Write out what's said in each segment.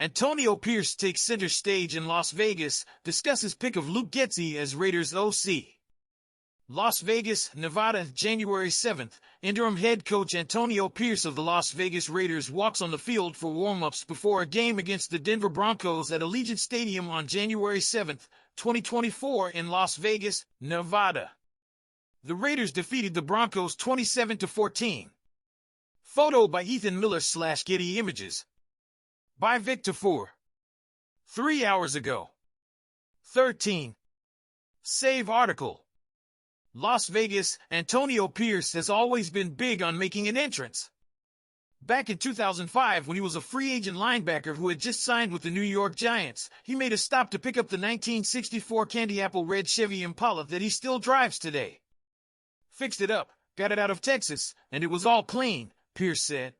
Antonio Pierce takes center stage in Las Vegas, discusses pick of Luke Getsy as Raiders OC. Las Vegas, Nevada, January 7th, interim head coach Antonio Pierce of the Las Vegas Raiders walks on the field for warm-ups before a game against the Denver Broncos at Allegiant Stadium on January 7th, 2024 in Las Vegas, Nevada. The Raiders defeated the Broncos 27-14. Photo by Ethan Miller/Getty Images. By Victor 4. 3 hours ago. 13. Save article. Las Vegas, Antonio Pierce has always been big on making an entrance. Back in 2005, when he was a free agent linebacker who had just signed with the New York Giants, he made a stop to pick up the 1964 candy apple red Chevy Impala that he still drives today. Fixed it up, got it out of Texas, and it was all clean, Pierce said.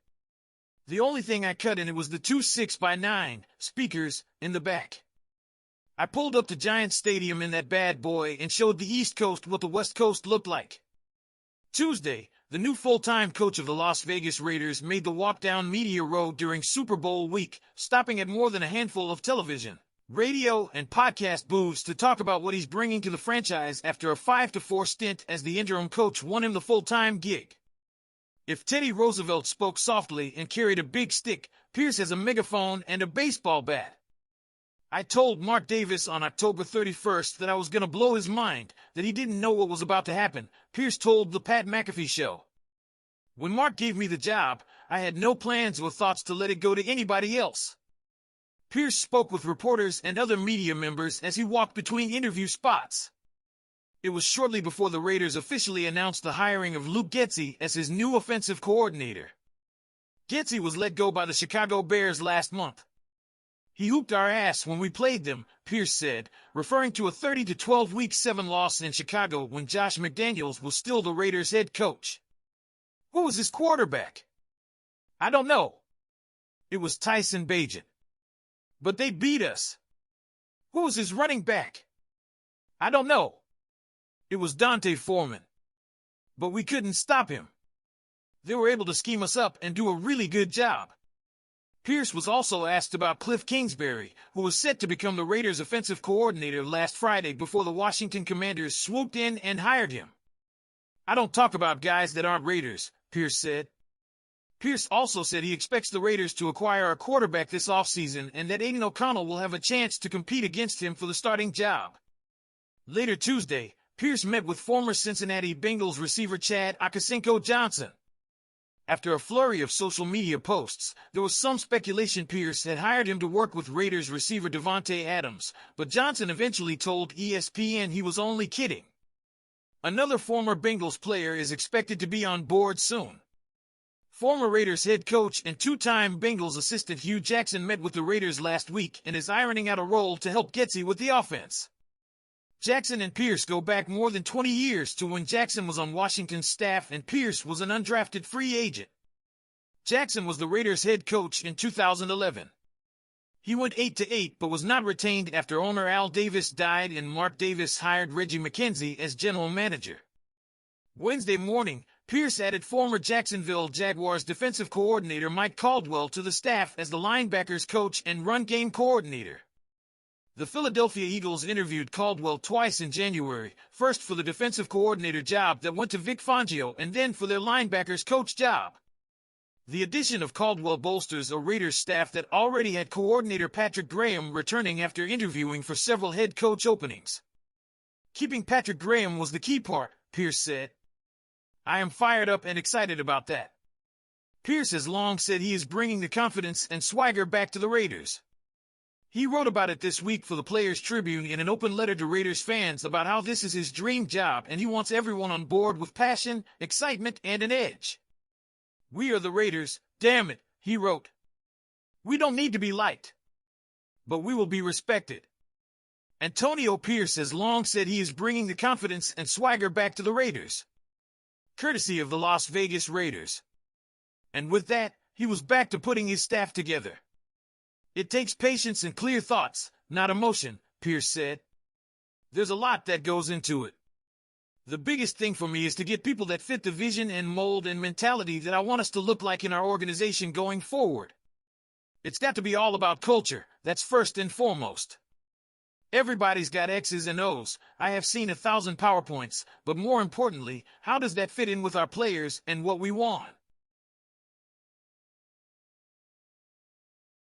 The only thing I cut in it was the two 6x9 speakers in the back. I pulled up to Giants Stadium in that bad boy and showed the East Coast what the West Coast looked like. Tuesday, the new full-time coach of the Las Vegas Raiders made the walk down Media Road during Super Bowl week, stopping at more than a handful of television, radio, and podcast booths to talk about what he's bringing to the franchise after a 5-4 stint as the interim coach won him the full-time gig. If Teddy Roosevelt spoke softly and carried a big stick, Pierce has a megaphone and a baseball bat. I told Mark Davis on October 31st that I was going to blow his mind, that he didn't know what was about to happen, Pierce told the Pat McAfee Show. When Mark gave me the job, I had no plans or thoughts to let it go to anybody else. Pierce spoke with reporters and other media members as he walked between interview spots. It was shortly before the Raiders officially announced the hiring of Luke Getsy as his new offensive coordinator. Getsy was let go by the Chicago Bears last month. He hooped our ass when we played them, Pierce said, referring to a 30-12 Week 7 loss in Chicago when Josh McDaniels was still the Raiders' head coach. Who was his quarterback? I don't know. It was Tyson Bagent. But they beat us. Who was his running back? I don't know. It was Dante Foreman. But we couldn't stop him. They were able to scheme us up and do a really good job. Pierce was also asked about Cliff Kingsbury, who was set to become the Raiders' offensive coordinator last Friday before the Washington Commanders swooped in and hired him. I don't talk about guys that aren't Raiders, Pierce said. Pierce also said he expects the Raiders to acquire a quarterback this offseason and that Aiden O'Connell will have a chance to compete against him for the starting job. Later Tuesday, Pierce met with former Cincinnati Bengals receiver Chad Ochocinco Johnson. After a flurry of social media posts, there was some speculation Pierce had hired him to work with Raiders receiver Davante Adams, but Johnson eventually told ESPN he was only kidding. Another former Bengals player is expected to be on board soon. Former Raiders head coach and two-time Bengals assistant Hugh Jackson met with the Raiders last week and is ironing out a role to help Getsy with the offense. Jackson and Pierce go back more than 20 years to when Jackson was on Washington's staff and Pierce was an undrafted free agent. Jackson was the Raiders head coach in 2011. He went 8-8 but was not retained after owner Al Davis died and Mark Davis hired Reggie McKenzie as general manager. Wednesday morning, Pierce added former Jacksonville Jaguars defensive coordinator Mike Caldwell to the staff as the linebackers coach and run game coordinator. The Philadelphia Eagles interviewed Caldwell twice in January, first for the defensive coordinator job that went to Vic Fangio and then for their linebackers coach job. The addition of Caldwell bolsters a Raiders staff that already had coordinator Patrick Graham returning after interviewing for several head coach openings. Keeping Patrick Graham was the key part, Pierce said. I am fired up and excited about that. Pierce has long said he is bringing the confidence and swagger back to the Raiders. He wrote about it this week for the Players Tribune in an open letter to Raiders fans about how this is his dream job and he wants everyone on board with passion, excitement, and an edge. We are the Raiders, damn it, he wrote. We don't need to be liked, but we will be respected. Antonio Pierce has long said he is bringing the confidence and swagger back to the Raiders, courtesy of the Las Vegas Raiders. And with that, he was back to putting his staff together. It takes patience and clear thoughts, not emotion, Pierce said. There's a lot that goes into it. The biggest thing for me is to get people that fit the vision and mold and mentality that I want us to look like in our organization going forward. It's got to be all about culture. That's first and foremost. Everybody's got X's and O's. I have seen 1,000 PowerPoints, but more importantly, how does that fit in with our players and what we want?